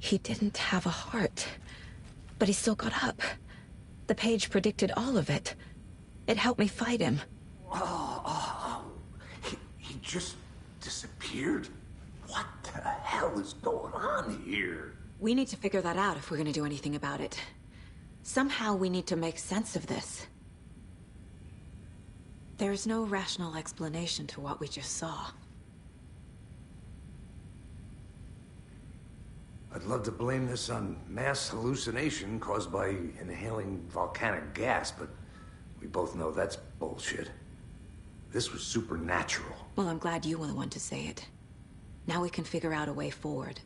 He didn't have a heart, but he still got up. The page predicted all of it. It helped me fight him. He just disappeared? What the hell is going on here? We need to figure that out if we're gonna do anything about it. Somehow we need to make sense of this. There's no rational explanation to what we just saw. I'd love to blame this on mass hallucination caused by inhaling volcanic gas, but we both know that's bullshit. This was supernatural. Well, I'm glad you were the one to say it. Now we can figure out a way forward.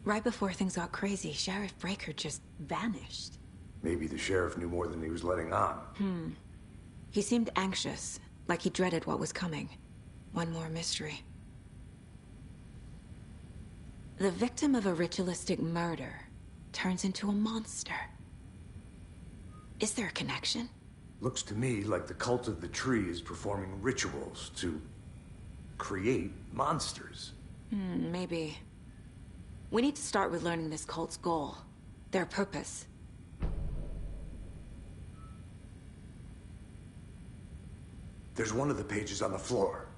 Right before things got crazy, Sheriff Breaker just vanished. Maybe the sheriff knew more than he was letting on. He seemed anxious, like he dreaded what was coming. One more mystery. The victim of a ritualistic murder turns into a monster. Is there a connection? Looks to me like the cult of the tree is performing rituals to create monsters. Maybe. We need to start with learning this cult's goal, their purpose. There's one of the pages on the floor.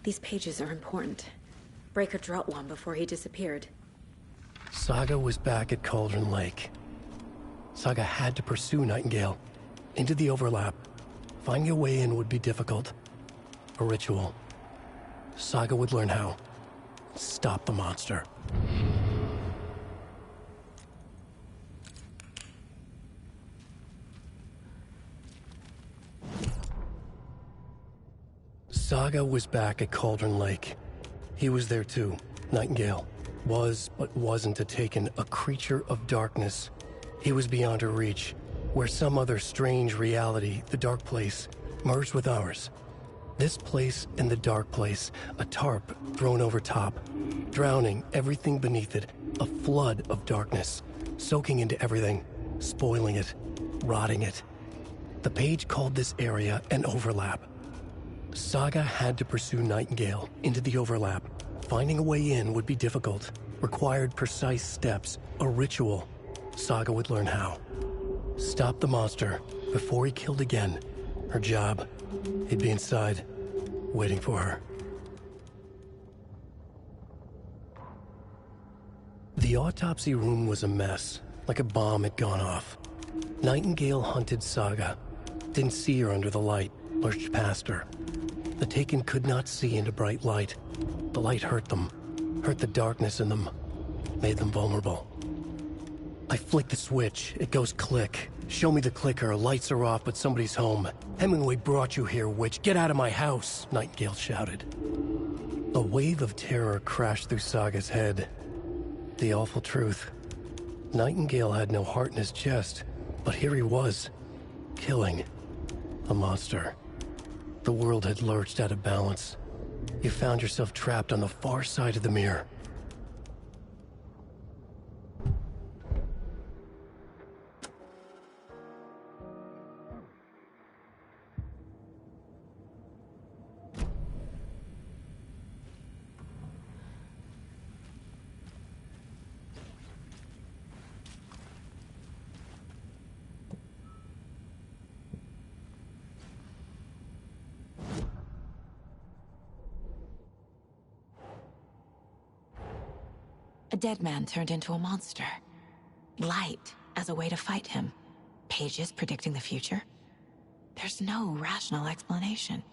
These pages are important. Breaker dropped one before he disappeared. Saga was back at Cauldron Lake. Saga had to pursue Nightingale into the overlap. Finding a way in would be difficult. A ritual. Saga would learn how. Stop the monster. Saga was back at Cauldron Lake. He was there too. Nightingale was, but wasn't a Taken, a creature of darkness. He was beyond her reach, where some other strange reality, the dark place, merged with ours. This place and the dark place, a tarp thrown over top, drowning everything beneath it, a flood of darkness, soaking into everything, spoiling it, rotting it. The page called this area an overlap. Saga had to pursue Nightingale into the overlap. Finding a way in would be difficult, required precise steps, a ritual. Saga would learn how. Stop the monster before he killed again. Her job. He'd be inside, waiting for her. The autopsy room was a mess, like a bomb had gone off. Nightingale hunted Saga. Didn't see her under the light, lurched past her. The Taken could not see into bright light. The light hurt them, hurt the darkness in them, made them vulnerable. I flick the switch, it goes click. Show me the clicker, lights are off, but somebody's home. Hemingway brought you here, witch. Get out of my house, Nightingale shouted. A wave of terror crashed through Saga's head. The awful truth. Nightingale had no heart in his chest, but here he was, killing a monster. The world had lurched out of balance. You found yourself trapped on the far side of the mirror. A dead man turned into a monster. Light as a way to fight him. Pages predicting the future. There's no rational explanation.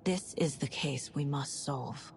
This is the case we must solve.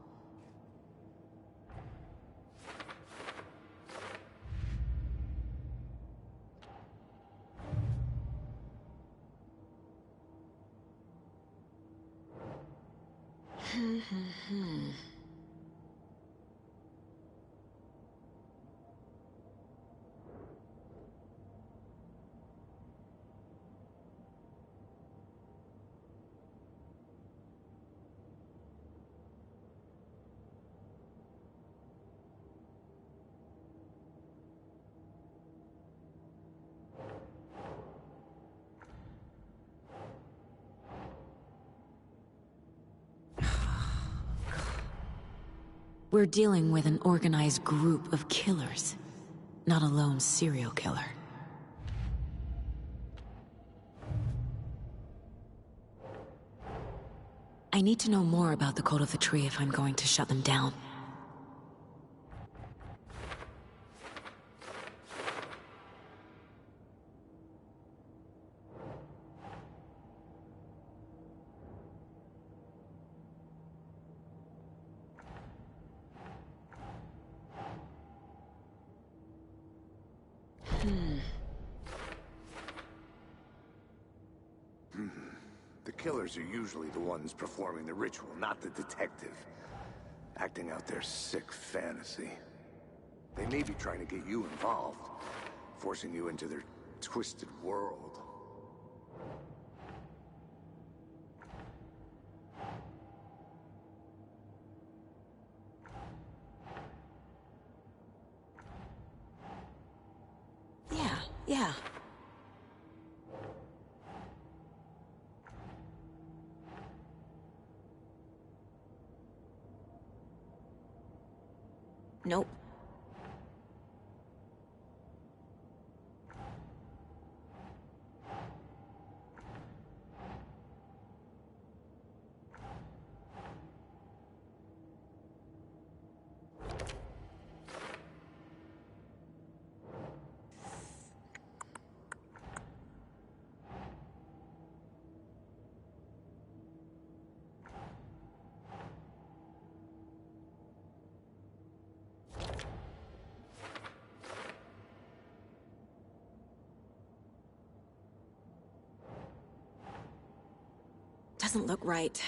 We're dealing with an organized group of killers, not a lone serial killer. I need to know more about the Cult of the Tree if I'm going to shut them down. The killers are usually the ones performing the ritual, not the detective. Acting out their sick fantasy. They may be trying to get you involved, forcing you into their twisted world. Yeah. Nope. Doesn't look right.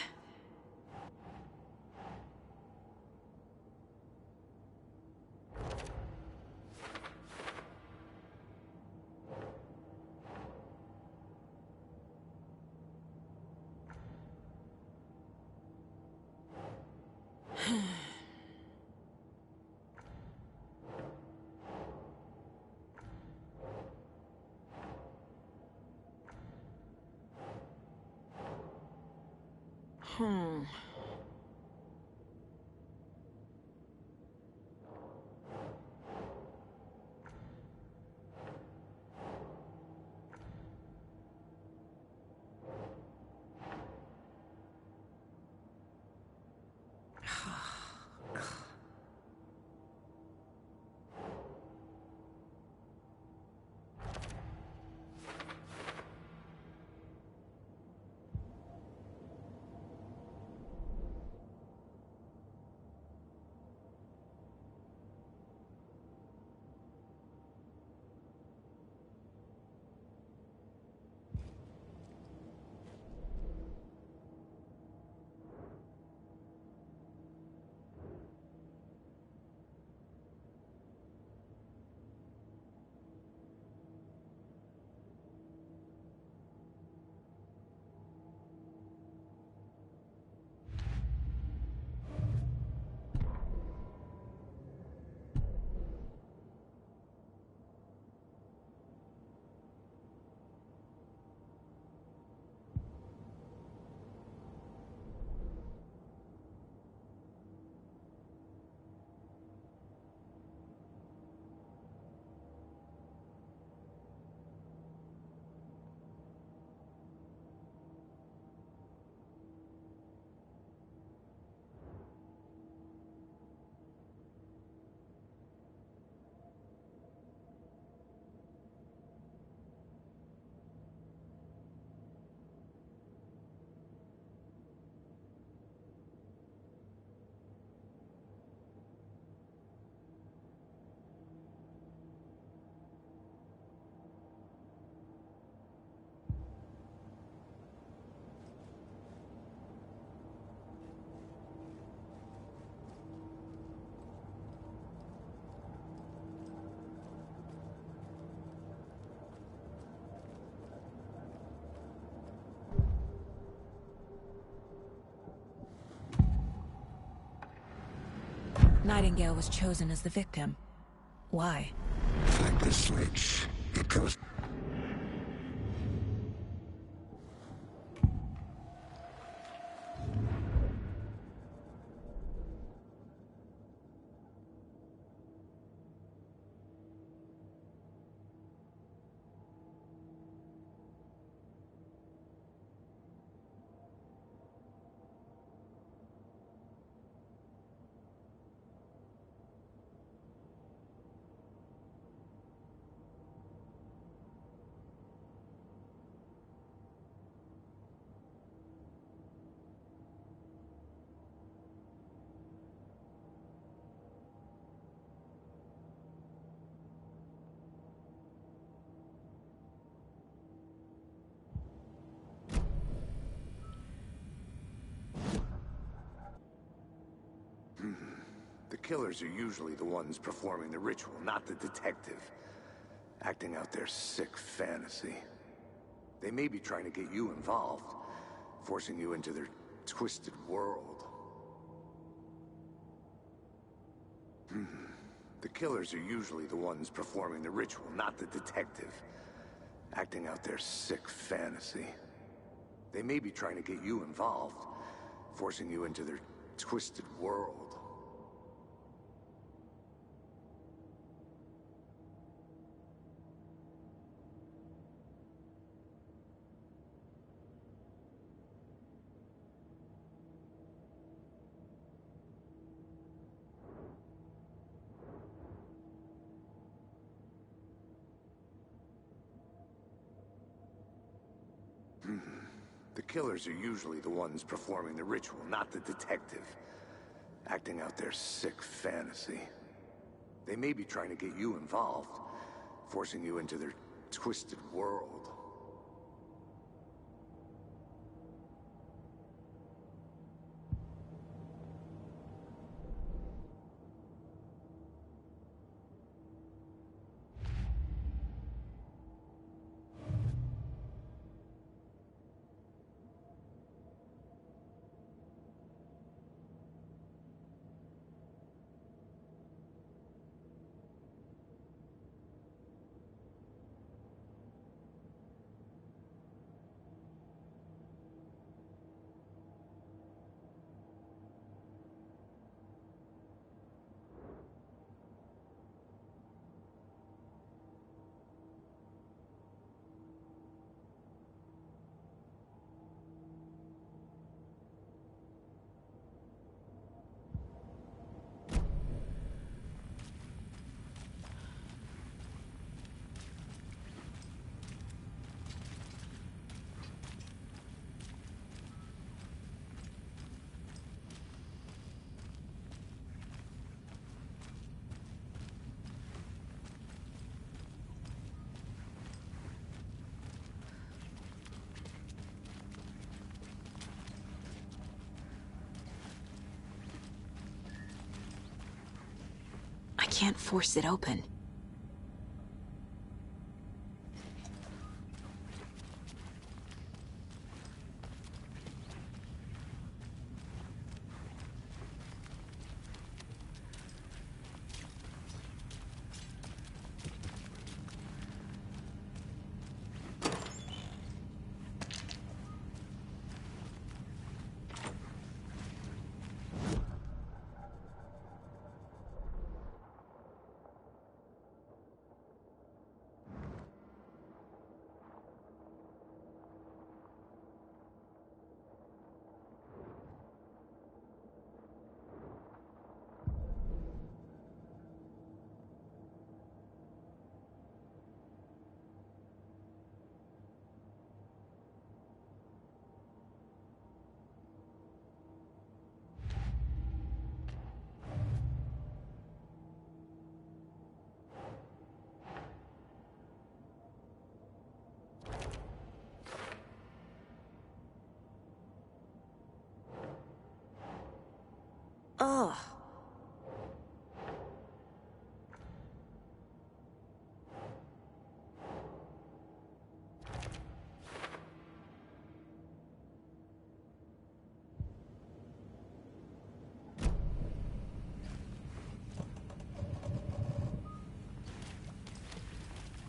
Nightingale was chosen as the victim. Why? Like the switch, it goes. The killers are usually the ones performing the ritual, not the detective. Acting out their sick fantasy. They may be trying to get you involved, forcing you into their twisted world. The killers are usually the ones performing the ritual, not the detective. Acting out their sick fantasy. They may be trying to get you involved, forcing you into their twisted world. The killers are usually the ones performing the ritual, not the detective. Acting out their sick fantasy. They may be trying to get you involved, forcing you into their twisted world. I can't force it open. Ugh.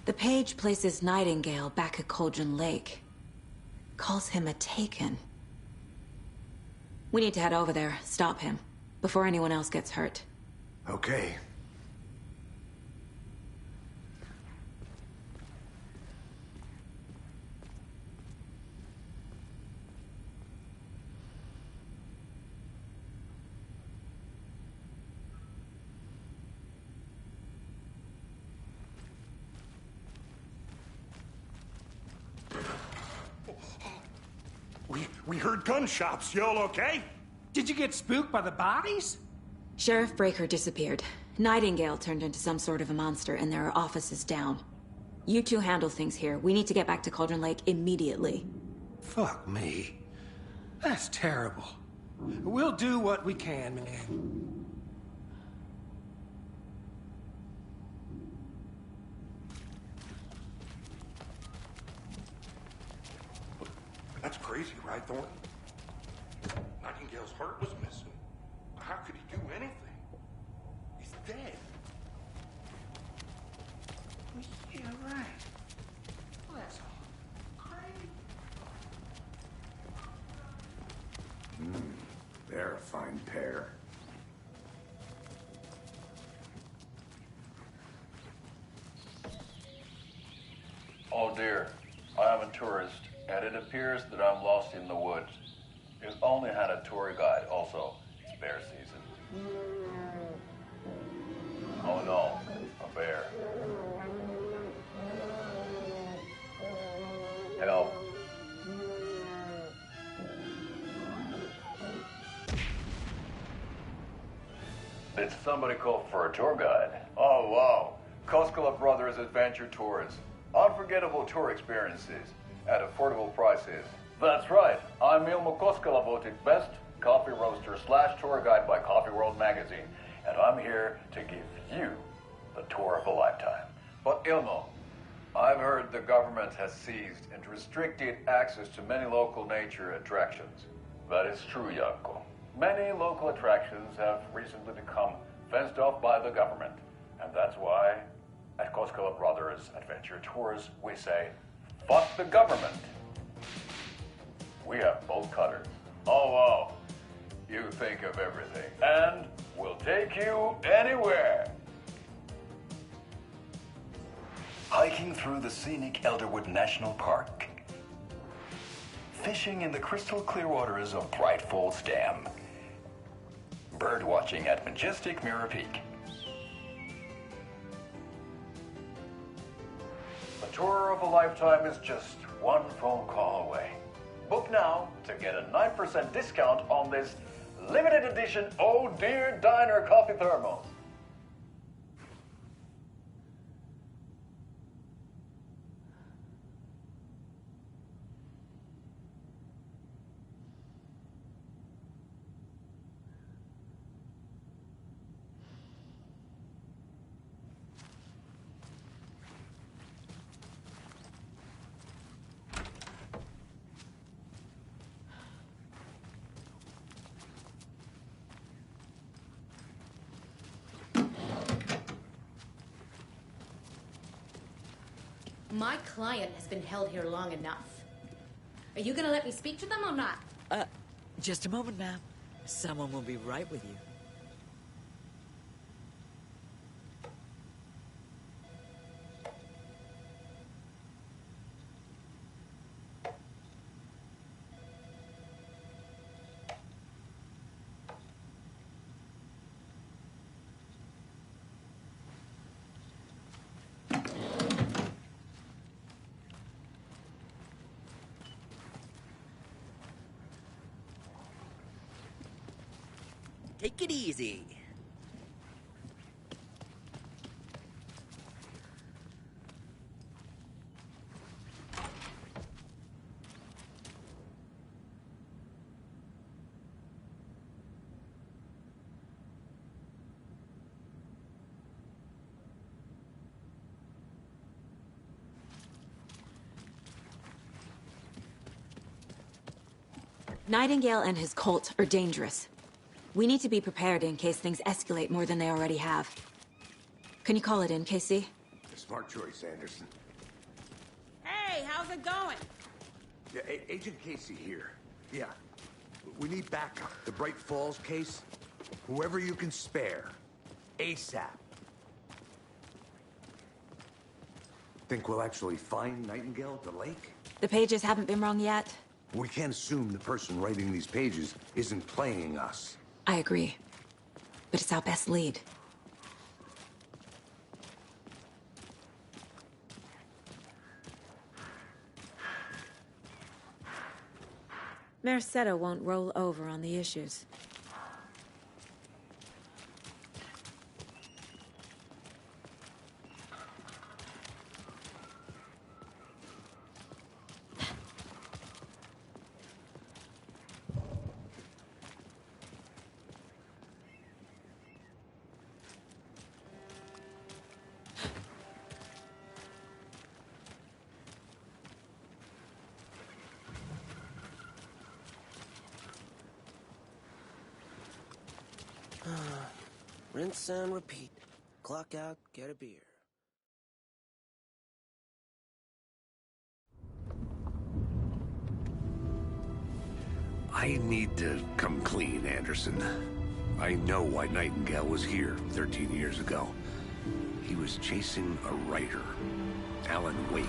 The page places Nightingale back at Cauldron Lake. Calls him a Taken. We need to head over there, stop him, before anyone else gets hurt. Okay. We heard gunshots. Y'all okay? Did you get spooked by the bodies? Sheriff Breaker disappeared. Nightingale turned into some sort of a monster, and there are offices down. You two handle things here. We need to get back to Cauldron Lake immediately. Fuck me. That's terrible. We'll do what we can, man. That's crazy, right, Thornton? Nightingale's heart was missing. How could he do anything? He's dead. Well, yeah, right. Well, that's all crazy. They're a fine pair. Oh dear, I am a tourist, and it appears that I'm lost in the woods. You've only had a tour guide, also. It's bear season. Oh no, a bear. Help. Did somebody call for a tour guide? Oh wow, Koskela Brothers Adventure Tours. Unforgettable tour experiences at affordable prices. That's right. I'm Ilmo Koskela, voted best coffee roaster / tour guide by Coffee World magazine, and I'm here to give you the tour of a lifetime. But Ilmo, I've heard the government has seized and restricted access to many local nature attractions. That is true, Janko. Many local attractions have recently become fenced off by the government, and that's why at Koskela Brothers Adventure Tours, we say, fuck the government. We have bolt cutters. Oh, wow. You think of everything. And we'll take you anywhere. Hiking through the scenic Elderwood National Park. Fishing in the crystal clear waters of Braight-Fолls Dam. Bird watching at majestic Mirror Peak. The tour of a lifetime is just one phone call away. Book now to get a 9% discount on this limited edition Oh Dear Diner coffee thermos. My client has been held here long enough. Are you gonna let me speak to them or not? Just a moment, ma'am. Someone will be right with you. Take it easy. Nightingale and his cult are dangerous. We need to be prepared in case things escalate more than they already have. Can you call it in, Casey? Smart choice, Anderson. Hey, how's it going? Yeah, Agent Casey here. Yeah. We need backup. The Braight-Folls case. Whoever you can spare. ASAP. Think we'll actually find Nightingale at the lake? The pages haven't been wrong yet. We can't assume the person writing these pages isn't playing us. I agree. But it's our best lead. Mercado won't roll over on the issues. Rinse and repeat. Clock out, get a beer. I need to come clean, Anderson. I know why Nightingale was here 13 years ago. He was chasing a writer, Alan Wake.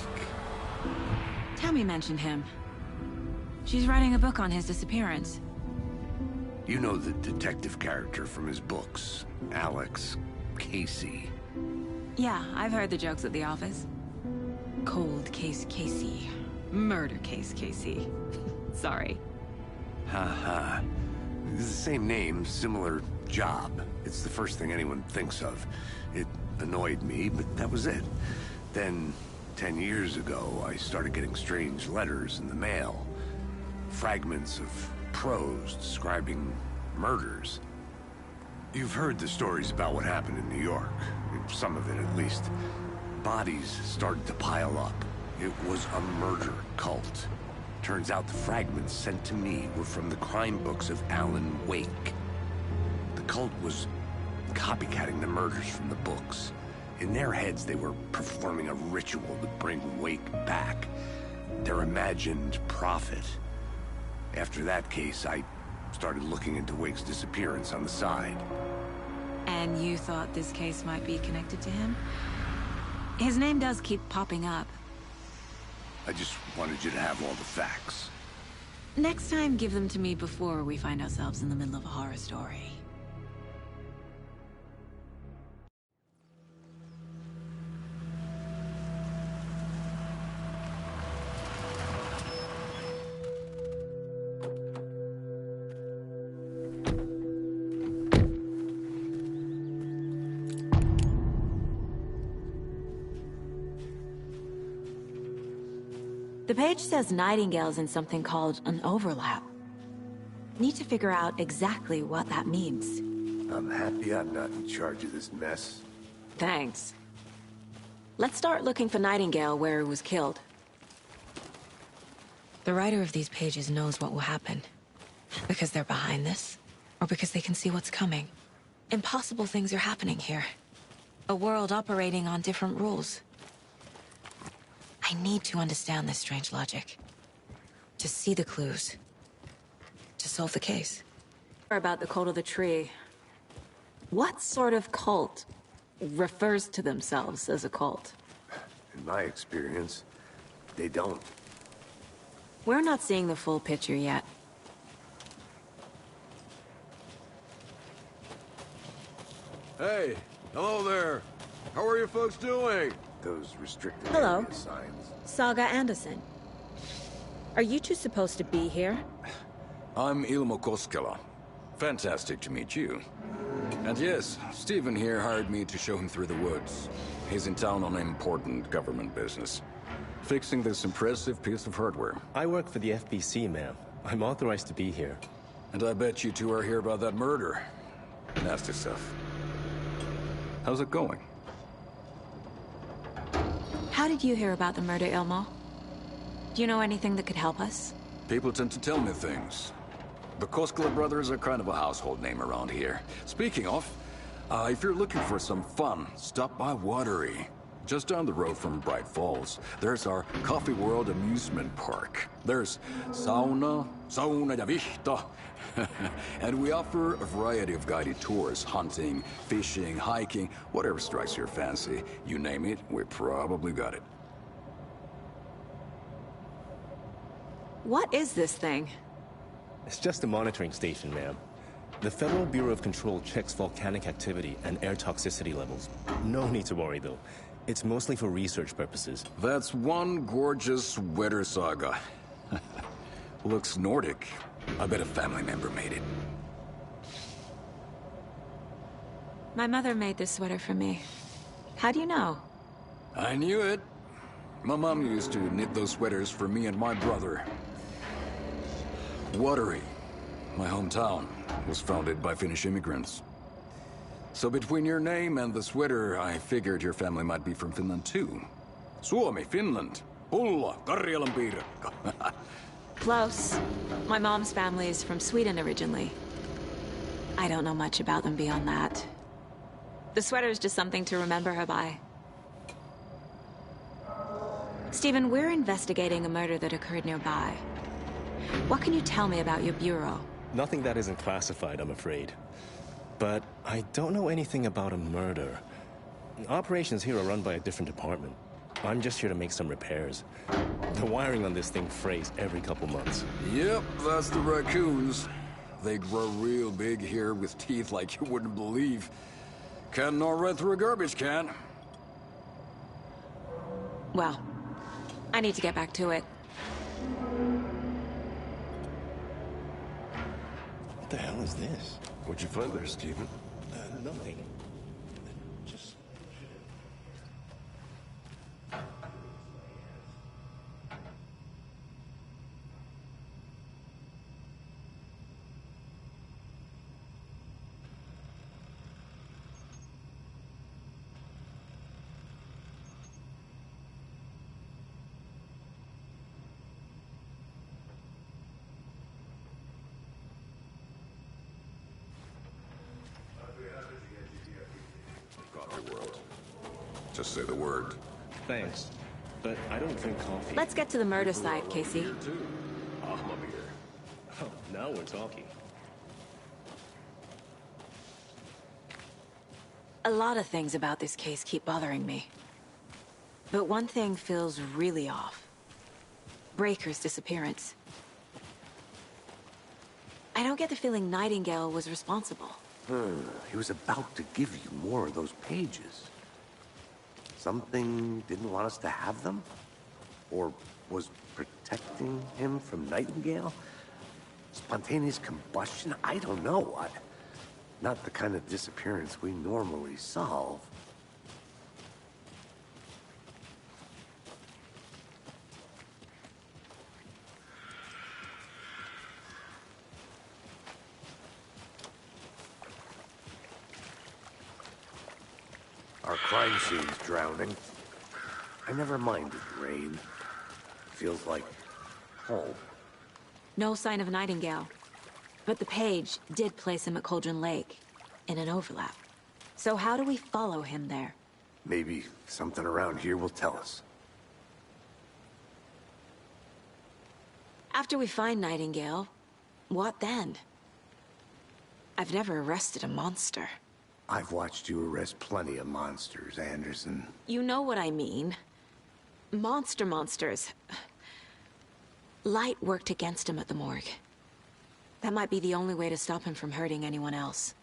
Tammy mentioned him. She's writing a book on his disappearance. You know the detective character from his books, Alex Кейси. Yeah, I've heard the jokes at the office. Cold case Casey. Murder case Casey. Sorry. Haha. It's the same name, similar job. It's the first thing anyone thinks of. It annoyed me, but that was it. Then, 10 years ago, I started getting strange letters in the mail. Fragments of prose describing murders. You've heard the stories about what happened in New York. Some of it, at least. Bodies started to pile up. It was a murder cult. Turns out the fragments sent to me were from the crime books of Alan Wake. The cult was copycatting the murders from the books. In their heads, they were performing a ritual to bring Wake back. Their imagined prophet. After that case, I started looking into Wake's disappearance on the side. And you thought this case might be connected to him? His name does keep popping up. I just wanted you to have all the facts. Next time, give them to me before we find ourselves in the middle of a horror story. The page says Nightingale's in something called an overlap. Need to figure out exactly what that means. I'm happy I'm not in charge of this mess. Thanks. Let's start looking for Nightingale where he was killed. The writer of these pages knows what will happen. Because they're behind this, or because they can see what's coming. Impossible things are happening here. A world operating on different rules. I need to understand this strange logic. To see the clues. To solve the case. About the cult of the tree. What sort of cult refers to themselves as a cult? In my experience, they don't. We're not seeing the full picture yet. Hey, hello there. How are you folks doing? Those restricted Hello. area signs. Saga Андерсон. Are you two supposed to be here? I'm Ilmo Koskela. Fantastic to meet you. And yes, Stephen here hired me to show him through the woods. He's in town on important government business. Fixing this impressive piece of hardware. I work for the FBC, ma'am. I'm authorized to be here. And I bet you two are here about that murder. Nasty stuff. How's it going? How did you hear about the murder, Ilmo? Do you know anything that could help us? People tend to tell me things. The Koskela brothers are kind of a household name around here. Speaking of, if you're looking for some fun, stop by Watery. Just down the road from Braight-Fålls, there's our Coffee World amusement park. There's sauna ja vihto. And we offer a variety of guided tours, hunting, fishing, hiking, whatever strikes your fancy. You name it, we probably got it. What is this thing? It's just a monitoring station, ma'am. The Federal Bureau of Control checks volcanic activity and air toxicity levels. No need to worry, though. It's mostly for research purposes. That's one gorgeous weather saga. Looks Nordic. I bet a family member made it. My mother made this sweater for me. How do you know? I knew it. My mom used to knit those sweaters for me and my brother. Watery, my hometown, was founded by Finnish immigrants. So between your name and the sweater, I figured your family might be from Finland too. Suomi, Finland. Pulla, Karjalan piirakka. Close. My mom's family is from Sweden originally. I don't know much about them beyond that. The sweater is just something to remember her by. Stephen, we're investigating a murder that occurred nearby. What can you tell me about your bureau? Nothing that isn't classified, I'm afraid. But I don't know anything about a murder. Operations here are run by a different department. I'm just here to make some repairs. The wiring on this thing frays every couple months. Yep, that's the raccoons. They grow real big here with teeth like you wouldn't believe. Can't gnaw right through a garbage can. Well, I need to get back to it. What the hell is this? What'd you find there, Stephen? Nothing. Just... Just say the word. Thanks, but I don't drink coffee. Let's get to the murder site, Casey. Here too. Ah, my beer. Oh, now we're talking. A lot of things about this case keep bothering me. But one thing feels really off. Breaker's disappearance. I don't get the feeling Nightingale was responsible. He was about to give you more of those pages. Something didn't want us to have them? Or was protecting him from Nightingale? Spontaneous combustion? I don't know. Not the kind of disappearance we normally solve. Our crime scene's drowning. I never minded rain. Feels like home. No sign of Nightingale. But the page did place him at Cauldron Lake, in an overlap. So how do we follow him there? Maybe something around here will tell us. After we find Nightingale, what then? I've never arrested a monster. I've watched you arrest plenty of monsters, Anderson. You know what I mean. Monsters. Light worked against him at the morgue. That might be the only way to stop him from hurting anyone else.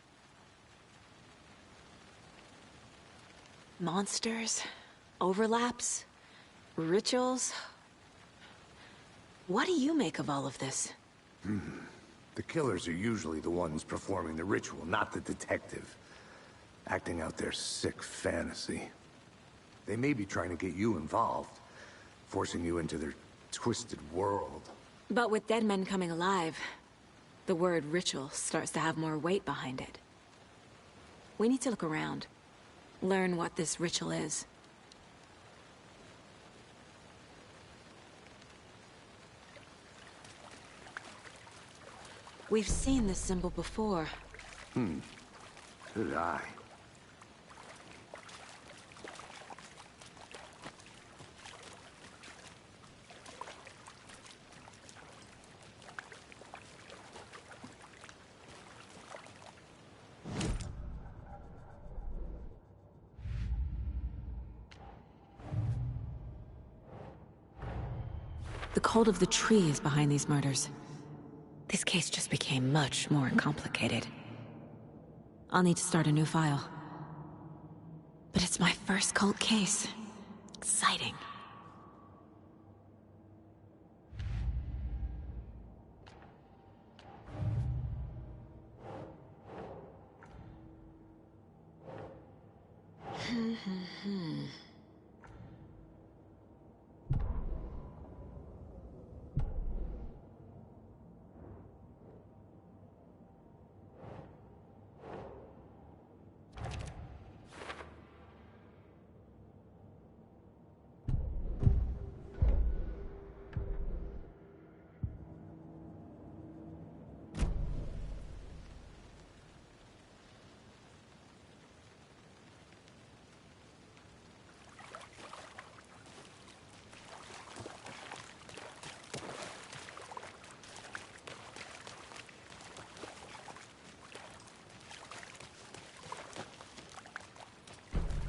Monsters? Overlaps? Rituals? What do you make of all of this? The killers are usually the ones performing the ritual, not the detective. Acting out their sick fantasy. They may be trying to get you involved, forcing you into their twisted world. But with dead men coming alive, the word ritual starts to have more weight behind it. We need to look around, learn what this ritual is. We've seen this symbol before. So did I. The cult of the tree is behind these murders. This case just became much more complicated. I'll need to start a new file. But it's my first cult case. Exciting.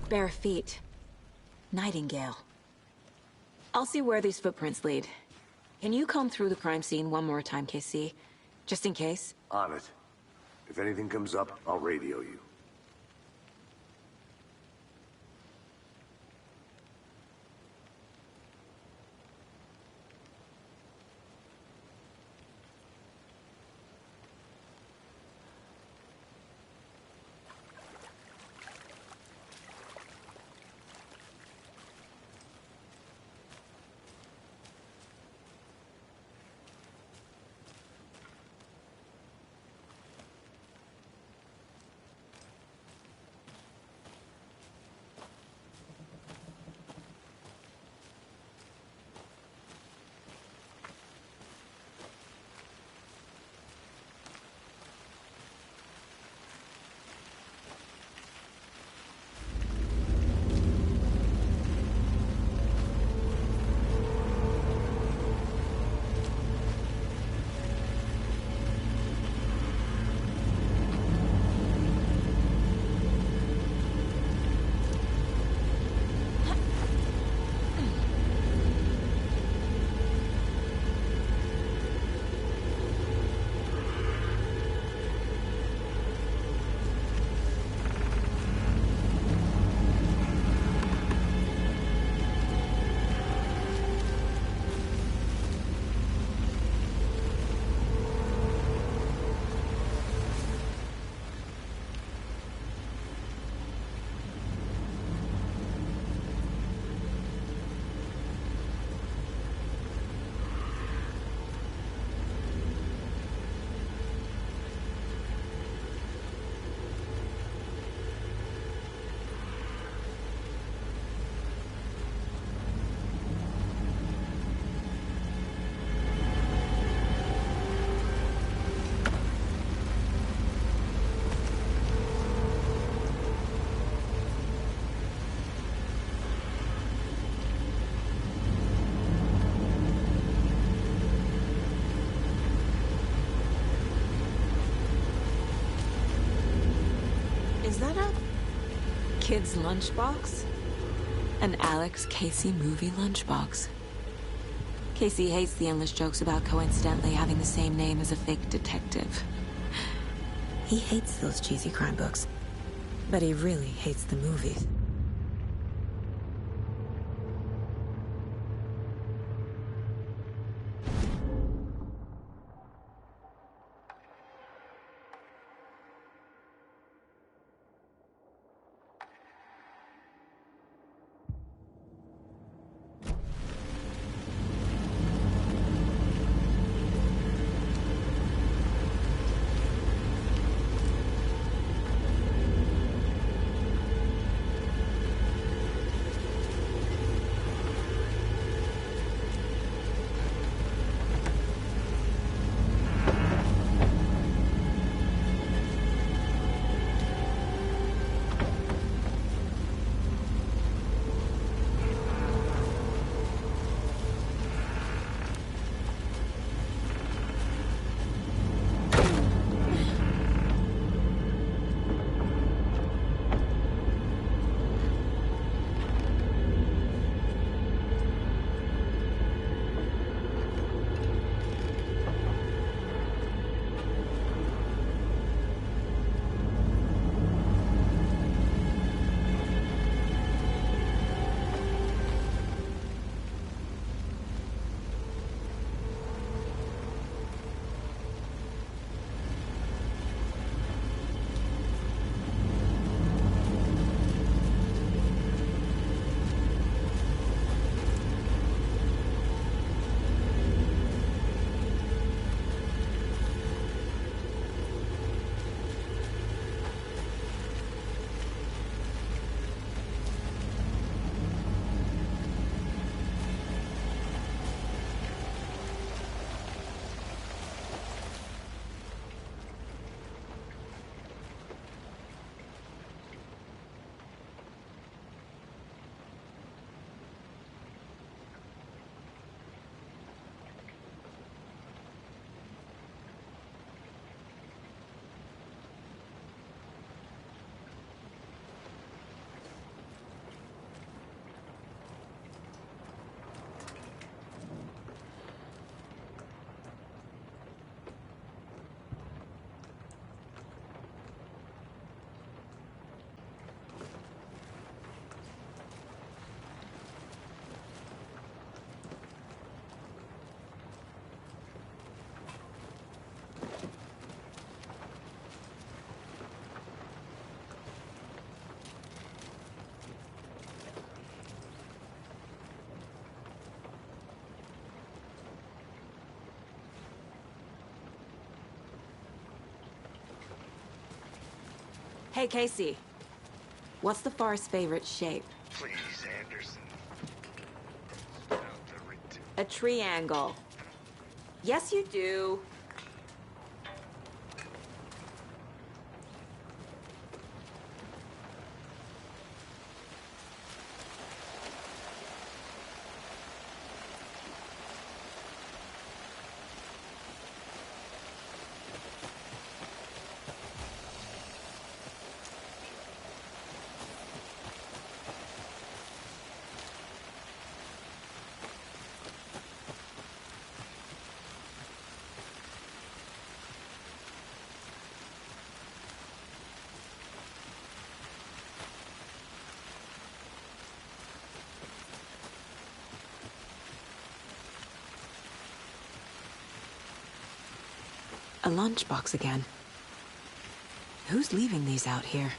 Bare feet. Nightingale. I'll see where these footprints lead. Can you comb through the crime scene one more time, KC? Just in case? On it. If anything comes up, I'll radio you. Is that a kid's lunchbox? An Alex Кейси movie lunchbox. Casey hates the endless jokes about coincidentally having the same name as a fake detective. He hates those cheesy crime books, but he really hates the movies. Hey, Casey. What's the forest's favorite shape? Please, Anderson. A triangle. Yes, you do. A lunchbox again. Who's leaving these out here?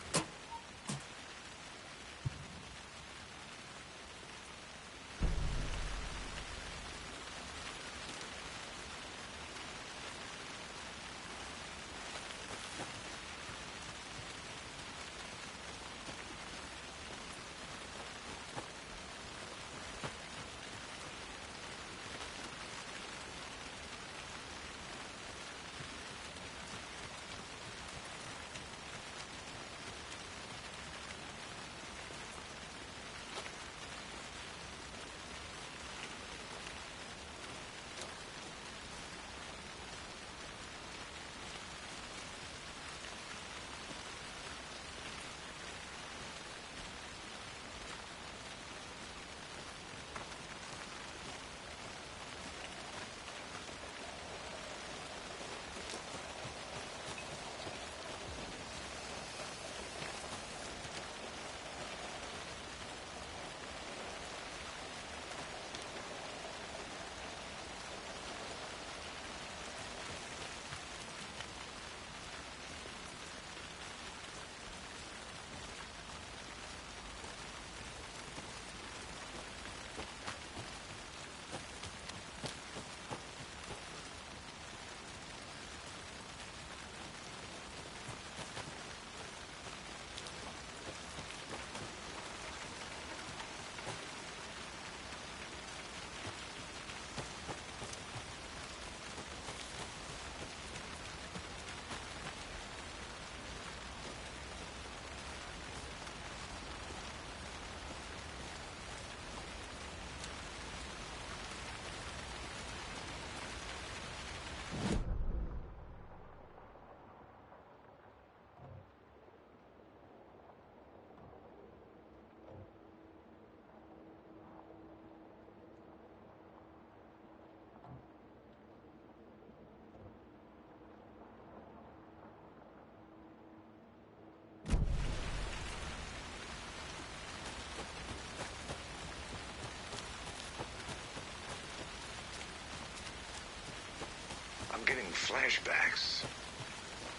I'm getting flashbacks.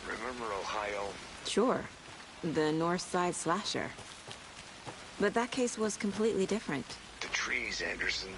Remember Ohio? Sure. The North Side slasher. But that case was completely different. The trees, Anderson.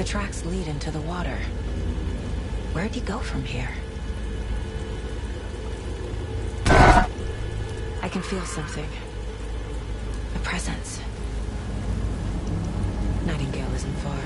tracks lead into the water. Where'd he go from here? I can feel something. A presence. Nightingale isn't far.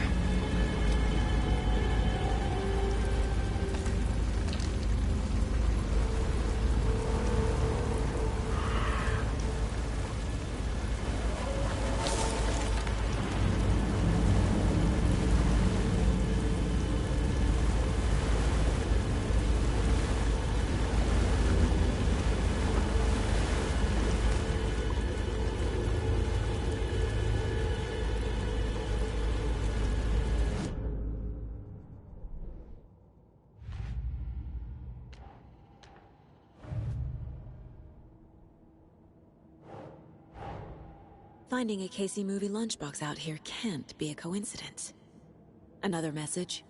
Finding a Casey movie lunchbox out here can't be a coincidence. Another message?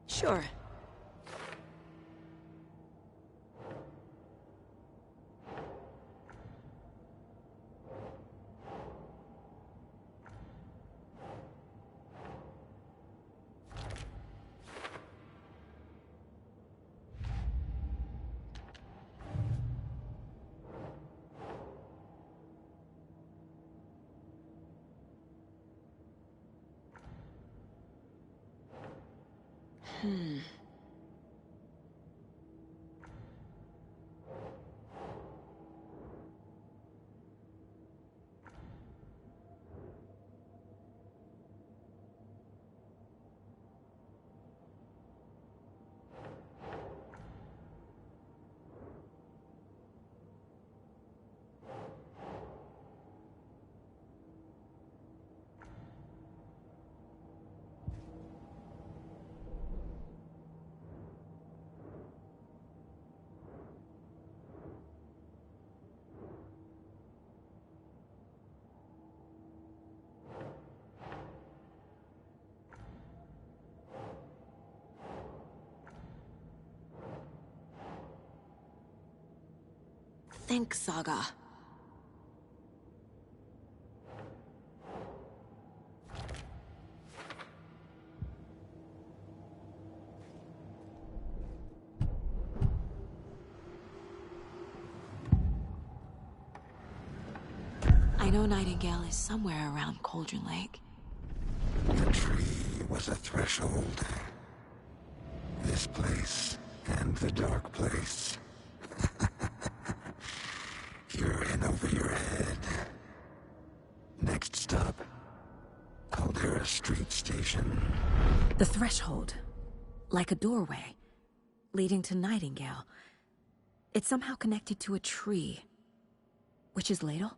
Sure. Think, Saga. I know Nightingale is somewhere around Cauldron Lake. The tree was a threshold. This place and the dark place. You're in over your head. Next stop, Caldera Street Station. The threshold. Like a doorway. Leading to Nightingale. It's somehow connected to a tree. Witch's Ladle?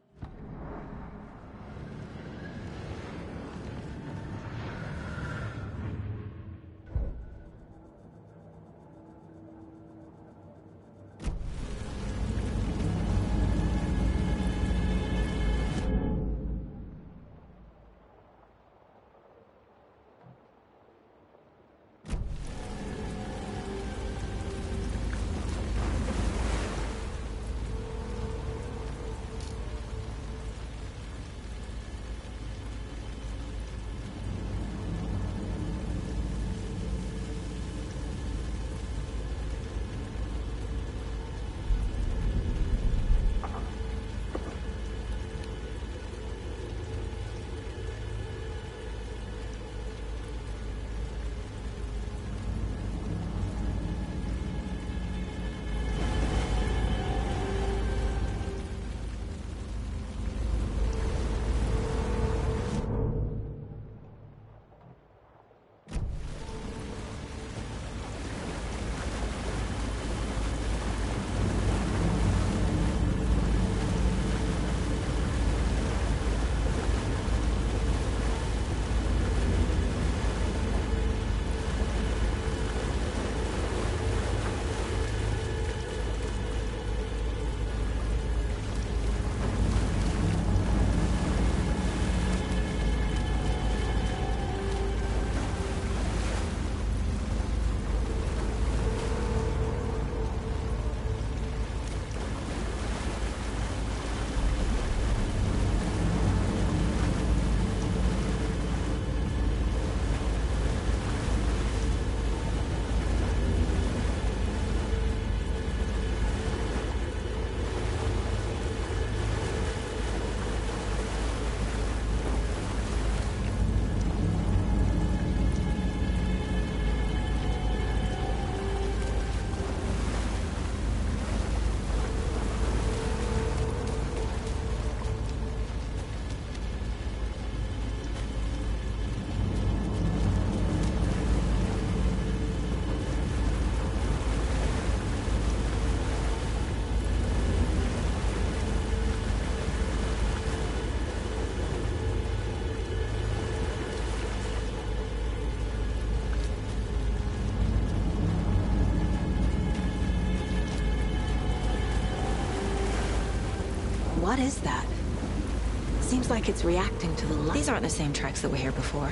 What is that? Seems like it's reacting to the light. These aren't the same tracks that were here before.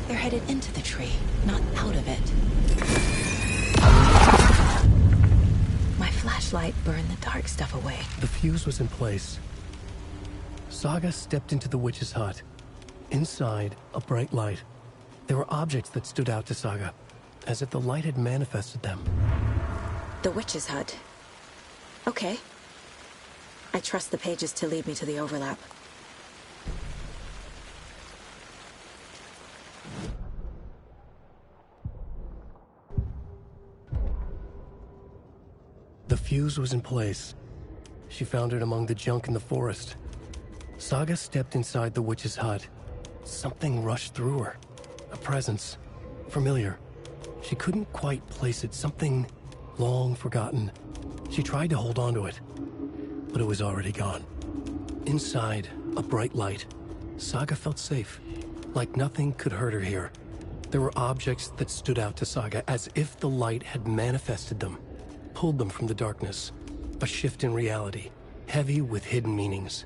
They're headed into the tree, not out of it. My flashlight burned the dark stuff away. The fuse was in place. Saga stepped into the witch's hut. Inside, a bright light. There were objects that stood out to Saga, as if the light had manifested them. The witch's hut. Okay. I trust the pages to lead me to the overlap. The fuse was in place. She found it among the junk in the forest. Saga stepped inside the witch's hut. Something rushed through her. A presence. Familiar. She couldn't quite place it. Something long forgotten. She tried to hold on to it, but it was already gone. Inside, a bright light. Saga felt safe, like nothing could hurt her here. There were objects that stood out to Saga as if the light had manifested them, pulled them from the darkness. A shift in reality, heavy with hidden meanings.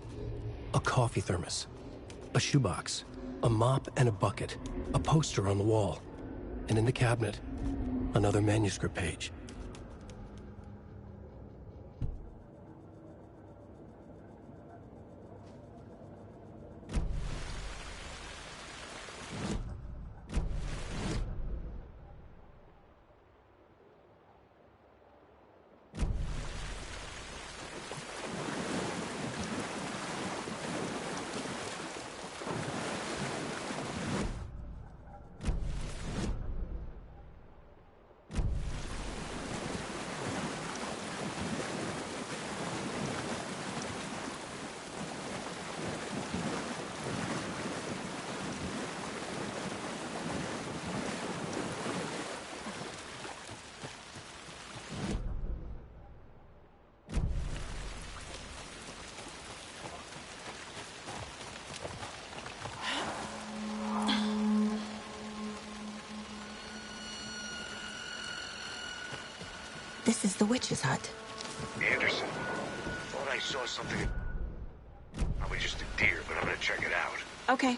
A coffee thermos, a shoebox, a mop and a bucket, a poster on the wall, and in the cabinet, another manuscript page. This is the witch's hut. Anderson, thought I saw something. Probably just a deer, but I'm gonna check it out. Okay.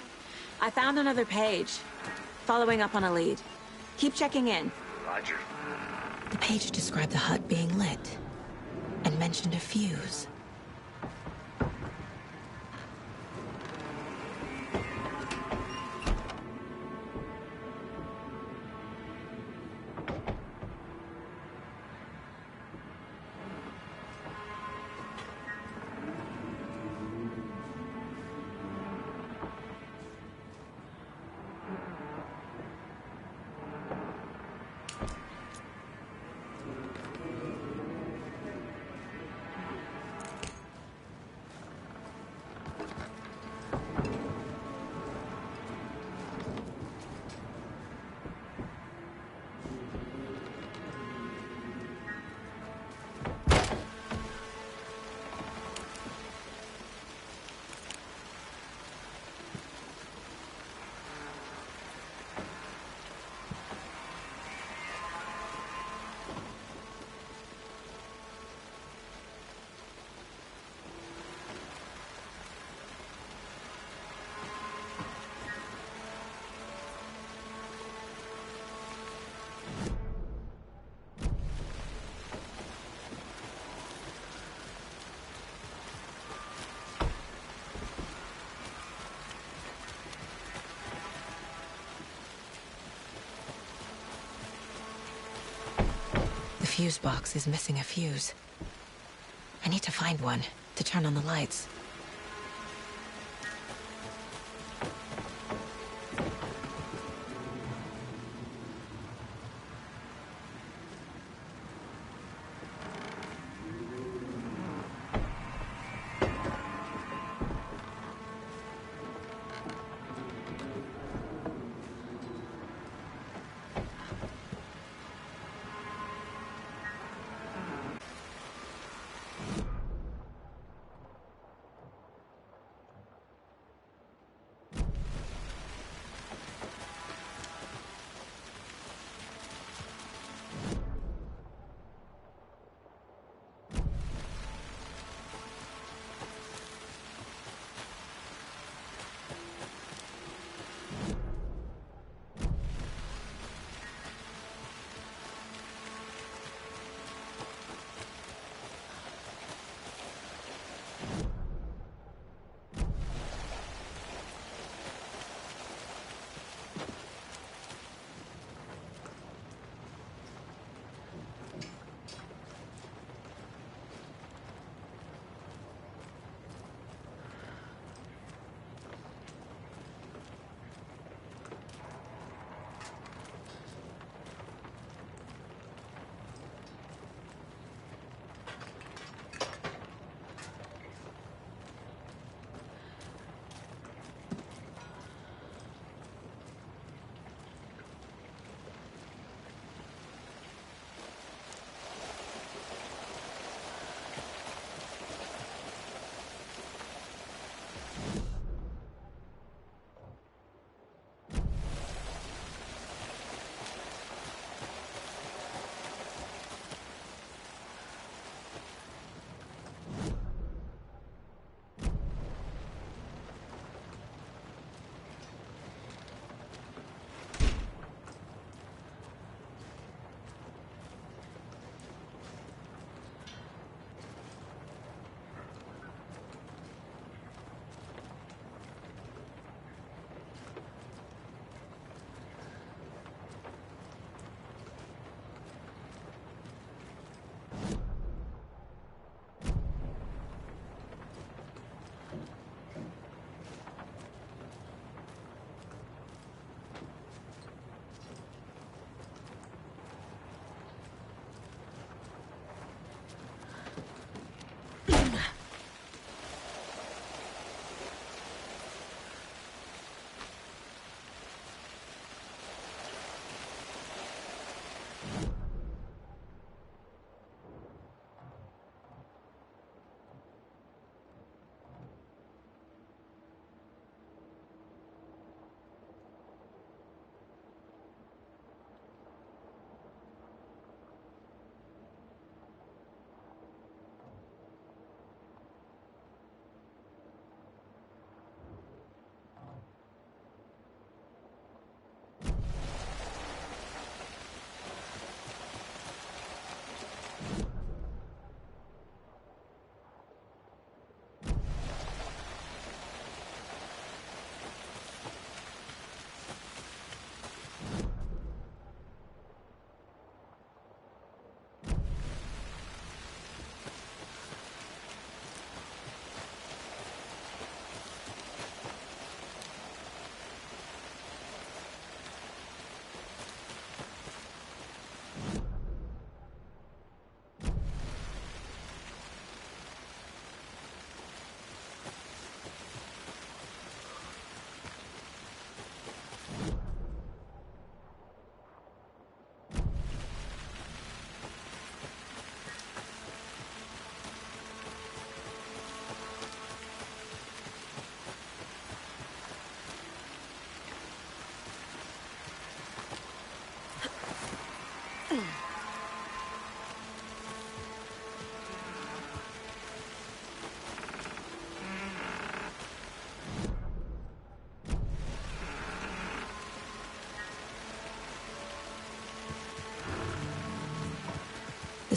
I found another page. Following up on a lead. Keep checking in. Roger. The page described the hut being lit and mentioned a fuse. The fuse box is missing a fuse. I need to find one to turn on the lights.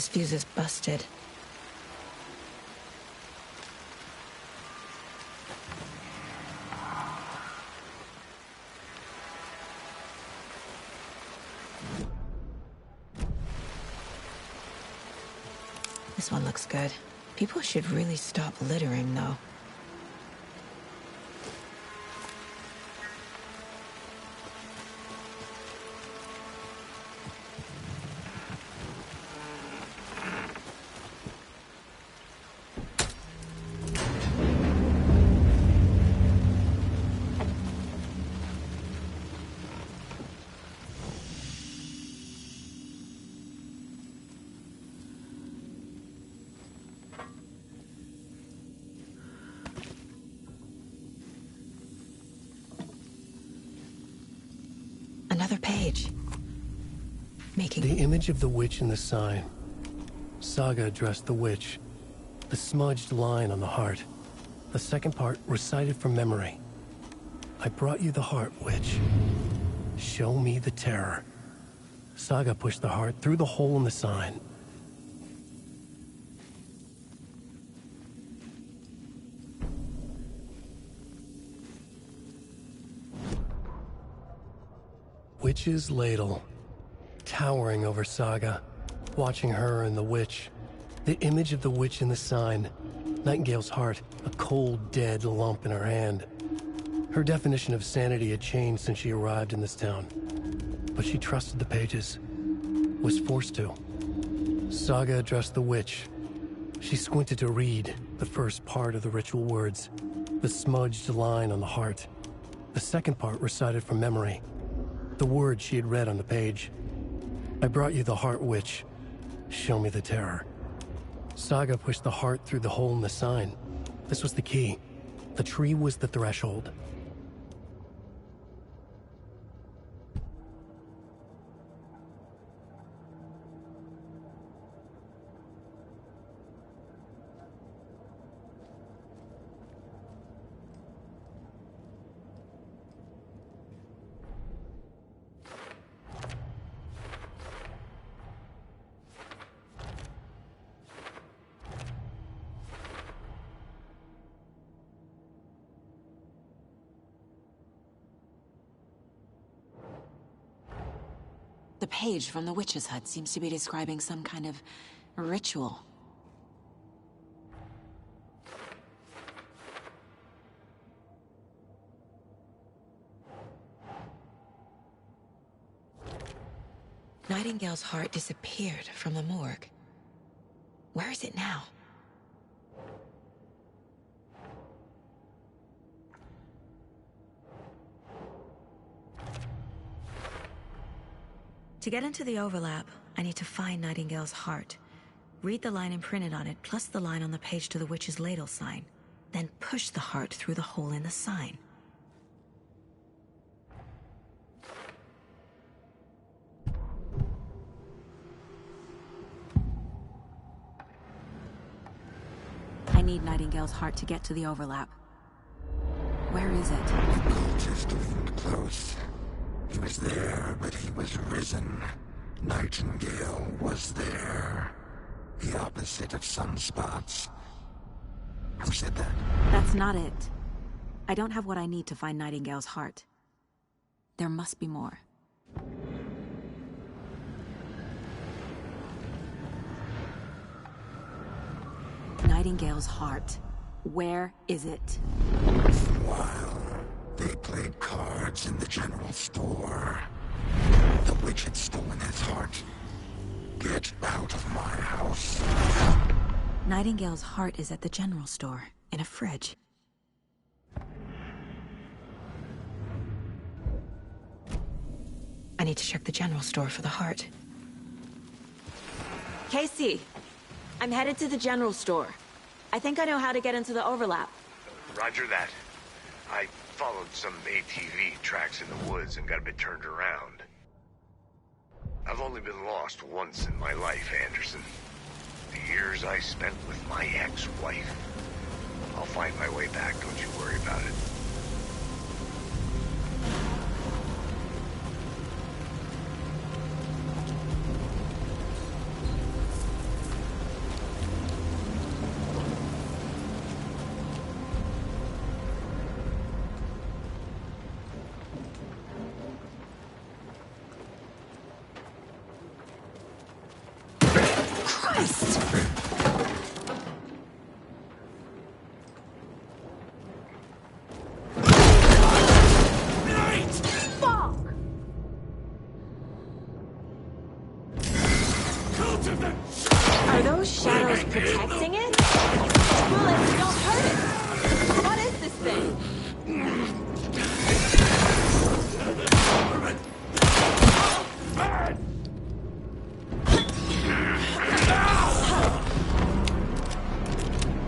This fuse is busted. This one looks good. People should really stop littering, though. Another page. The image of the witch in the sign. Saga addressed the witch. The smudged line on the heart. The second part recited from memory. I brought you the heart, witch. Show me the terror. Saga pushed the heart through the hole in the sign. Witch's ladle, towering over Saga, watching her and the witch. The image of the witch in the sign. Nightingale's heart, a cold, dead lump in her hand. Her definition of sanity had changed since she arrived in this town. But she trusted the pages. Was forced to. Saga addressed the witch. She squinted to read the first part of the ritual words. The smudged line on the heart. The second part recited from memory. The words she had read on the page. I brought you the heart, witch. Show me the terror. Saga pushed the heart through the hole in the sign. This was the key. The tree was the threshold. The page from the witch's hut seems to be describing some kind of ritual. Nightingale's heart disappeared from the morgue. Where is it now? To get into the overlap, I need to find Nightingale's heart. Read the line imprinted on it, plus the line on the page to the witch's ladle sign. Then push the heart through the hole in the sign. I need Nightingale's heart to get to the overlap. Where is it? The cultist leaned close. He was there, but he was risen. Nightingale was there. The opposite of sunspots. Who said that? That's not it. I don't have what I need to find Nightingale's heart. There must be more. Nightingale's heart. Where is it? For a while, they played cards in the general store. The witch had stolen his heart. Get out of my house. Nightingale's heart is at the general store, in a fridge. I need to check the general store for the heart. Casey! I'm headed to the general store. I think I know how to get into the overlap. Roger that. I followed some ATV tracks in the woods and got a bit turned around. I've only been lost once in my life, Anderson. The years I spent with my ex-wife. I'll find my way back, don't you worry about it. Christ! Are those shadows protecting it? Bullets don't hurt it! What is this thing?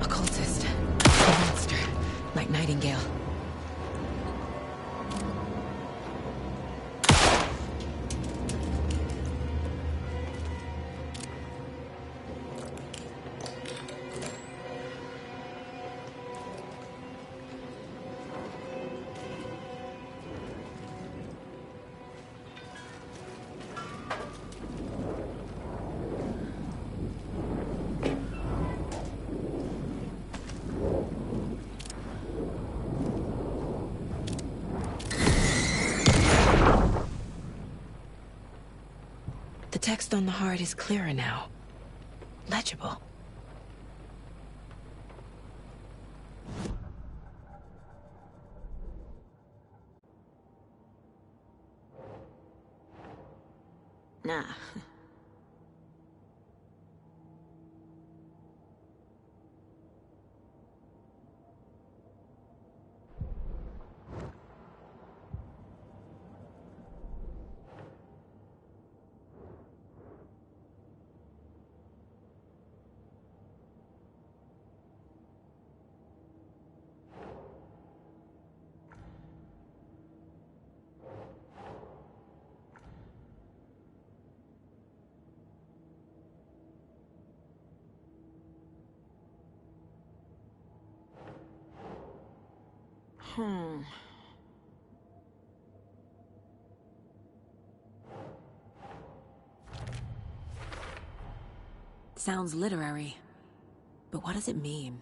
Occultist. A monster. Like Nightingale. The text on the heart is clearer now. Legible. Nah. Sounds literary, but what does it mean?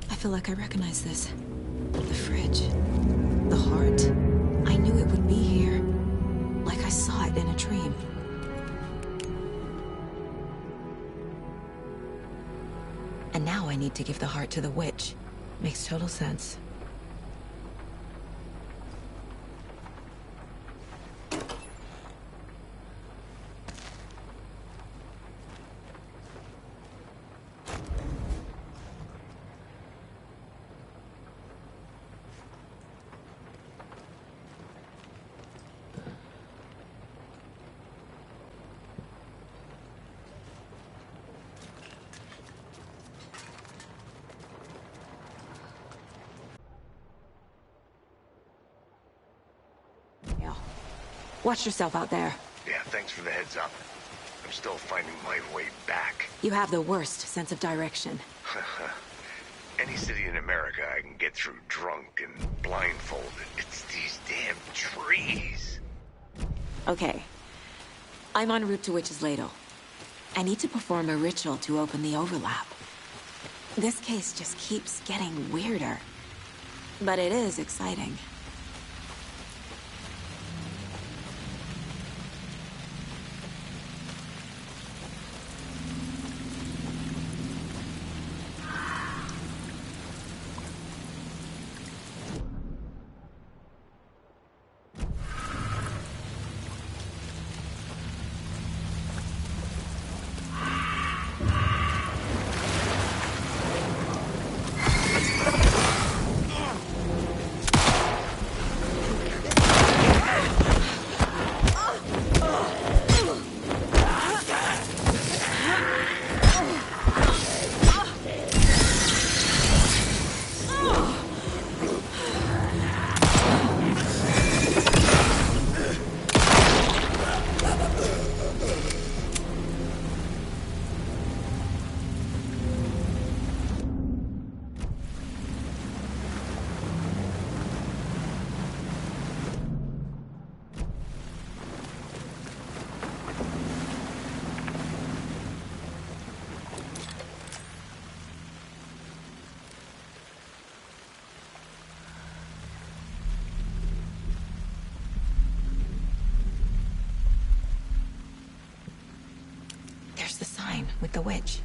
I feel like I recognize this. The fridge. The heart. I knew it would be here. Like I saw it in a dream. And now I need to give the heart to the witch. Makes total sense. Watch yourself out there. Yeah, thanks for the heads up. I'm still finding my way back. You have the worst sense of direction. Any city in America I can get through drunk and blindfolded. It's these damn trees. Okay. I'm en route to Witch's Ladle. I need to perform a ritual to open the overlap. This case just keeps getting weirder. But it is exciting. with the witch.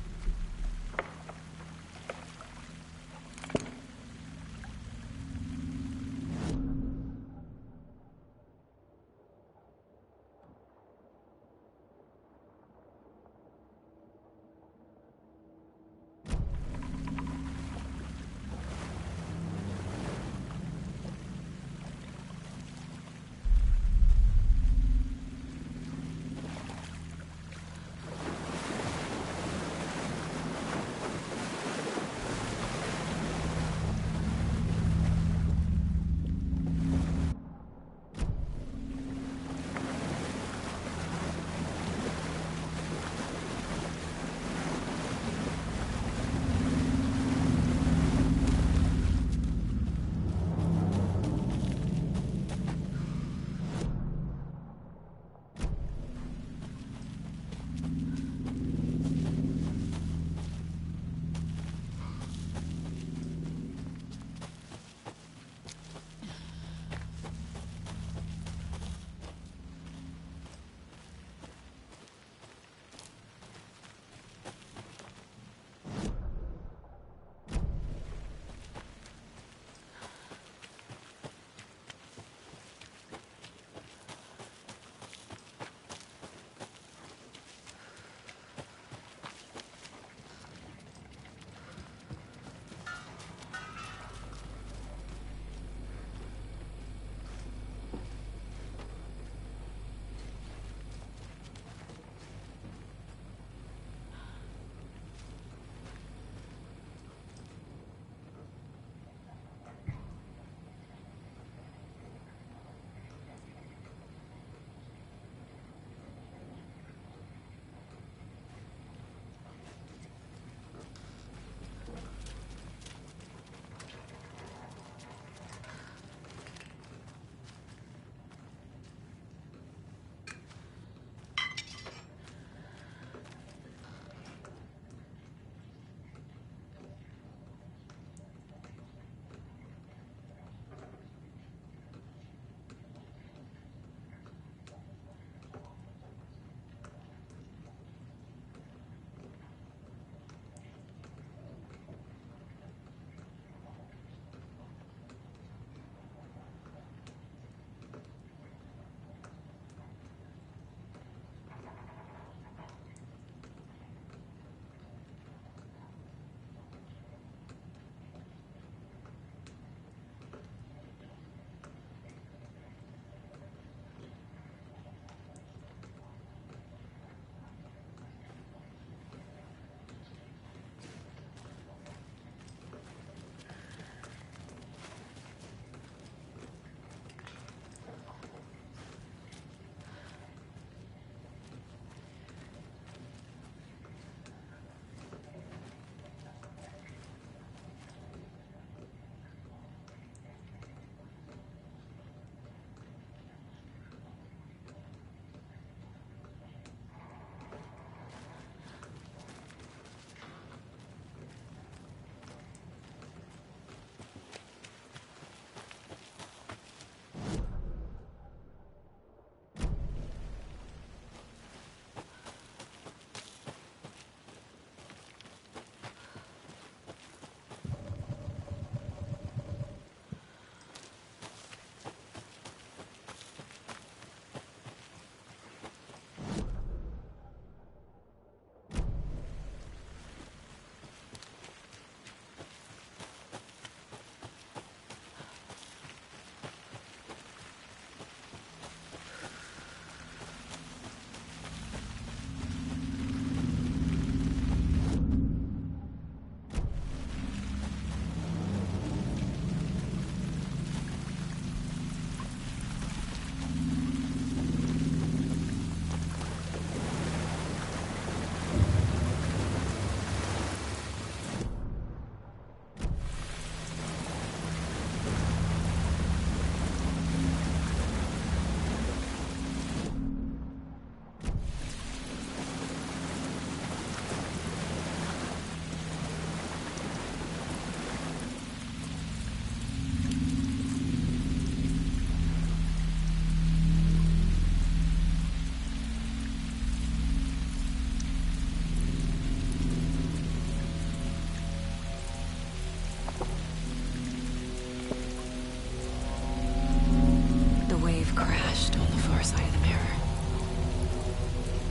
far side of the mirror.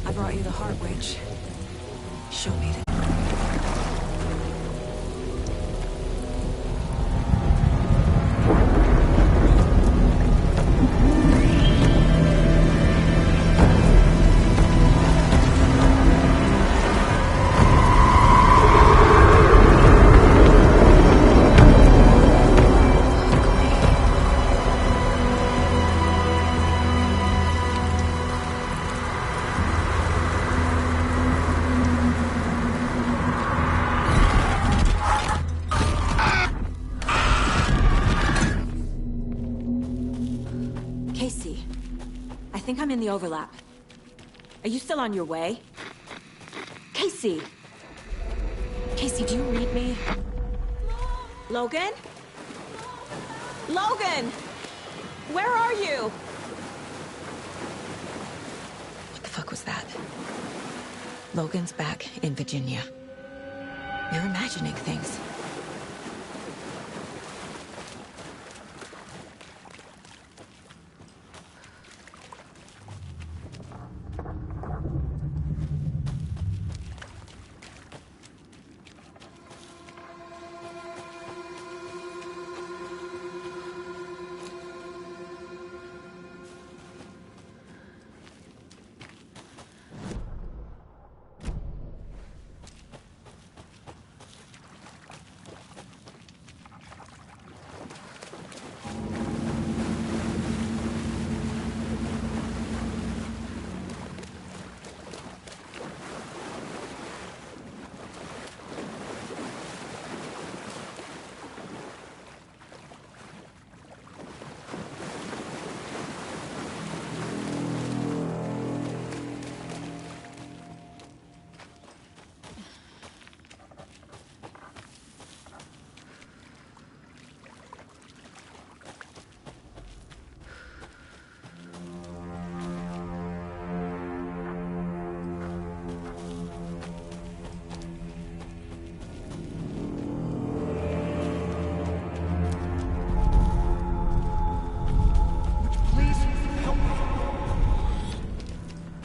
I brought you the heart witch. Show me the... I think I'm in the overlap. Are you still on your way? Casey! Casey, do you read me? Logan? Logan! Where are you? What the fuck was that? Logan's back in Virginia. You're imagining things.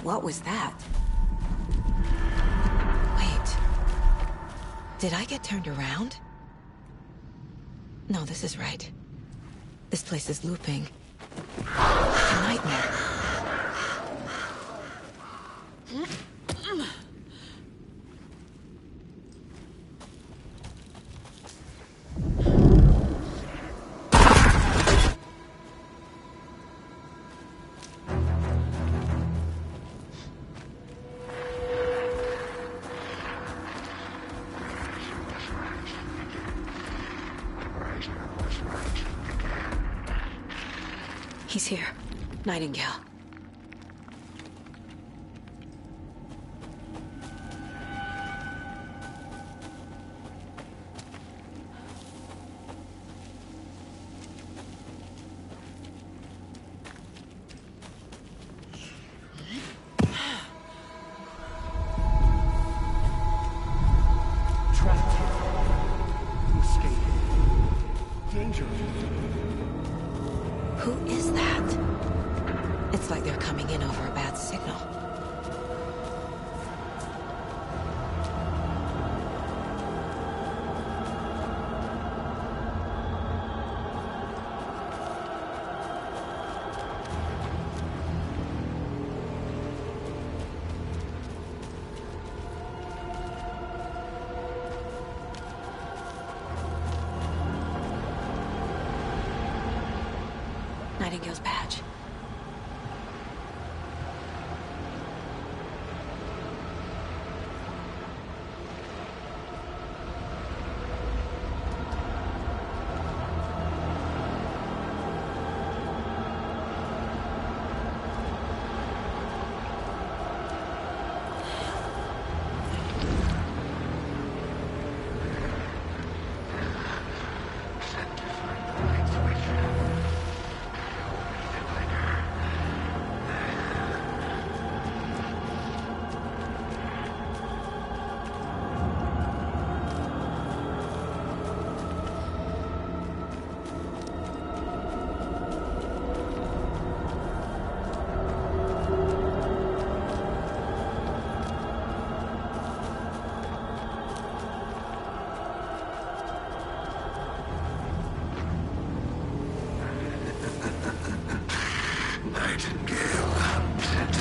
What was that? Wait. Did I get turned around? No, this is right. This place is looping. A nightmare. He's here. Nightingale. Trapped here. To escape. Danger. Who is that? It's like they're coming in over a bad signal. Nightingale's badge. Nightingale hunted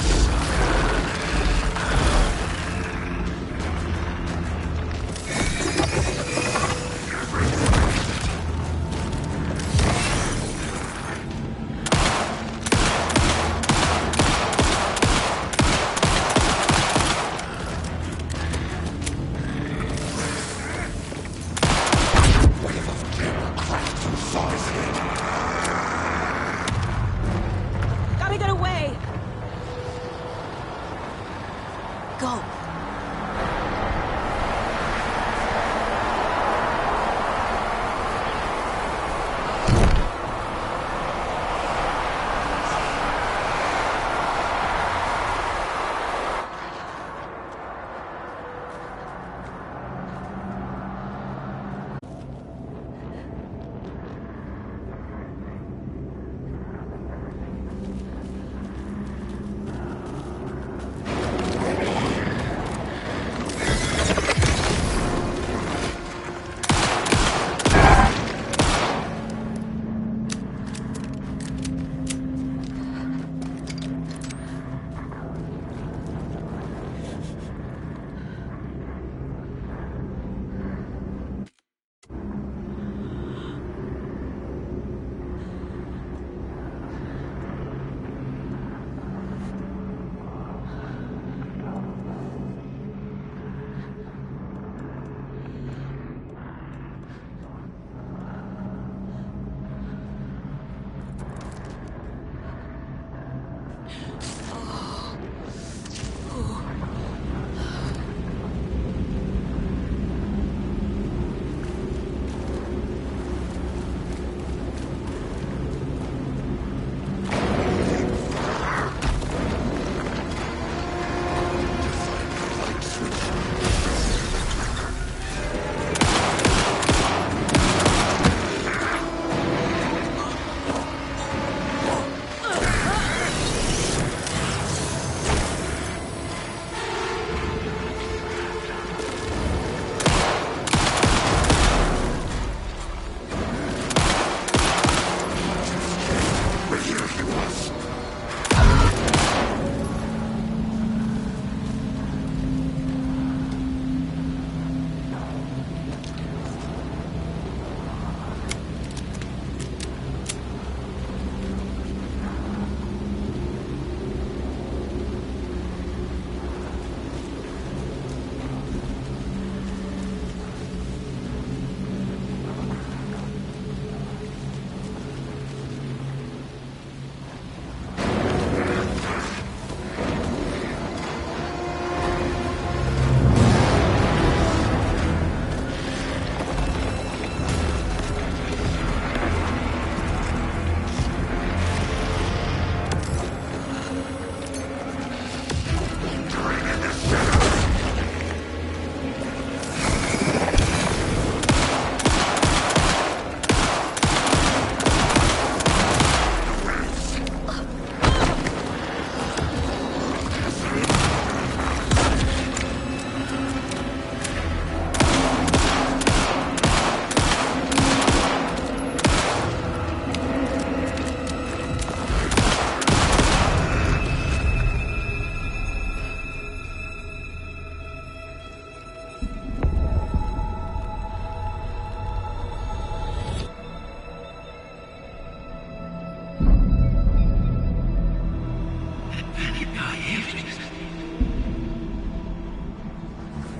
Saga. Gotta get away! Go.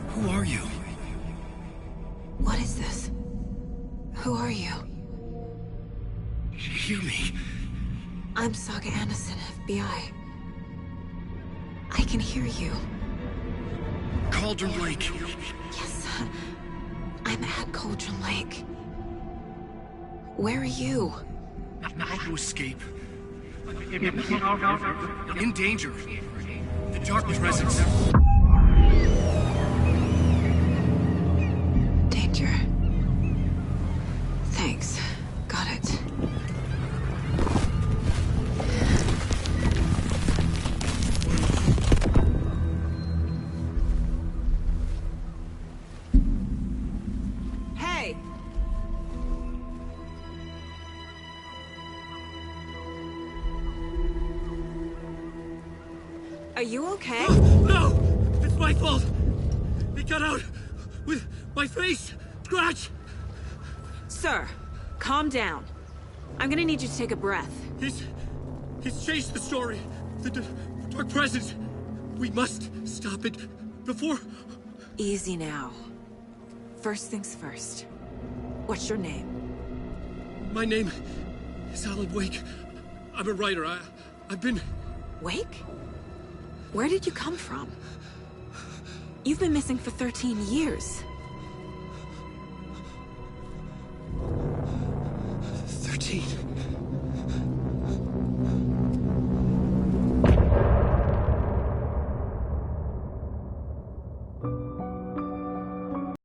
Who are you? What is this? Who are you? Hear me. I'm Saga Anderson, FBI. I can hear you. Cauldron Lake. Yes, I'm at Cauldron Lake. Where are you? How to escape. In danger. The dark presence. Danger. Thanks. Got it. Hey! Are you okay? No! It's my fault! He got out with my face scratch! Sir, calm down. I'm gonna need you to take a breath. He's chased the story. The dark presence. We must stop it before... Easy now. First things first. What's your name? My name is Alan Wake. I'm a writer. I've been... Wake? Where did you come from? You've been missing for 13 years.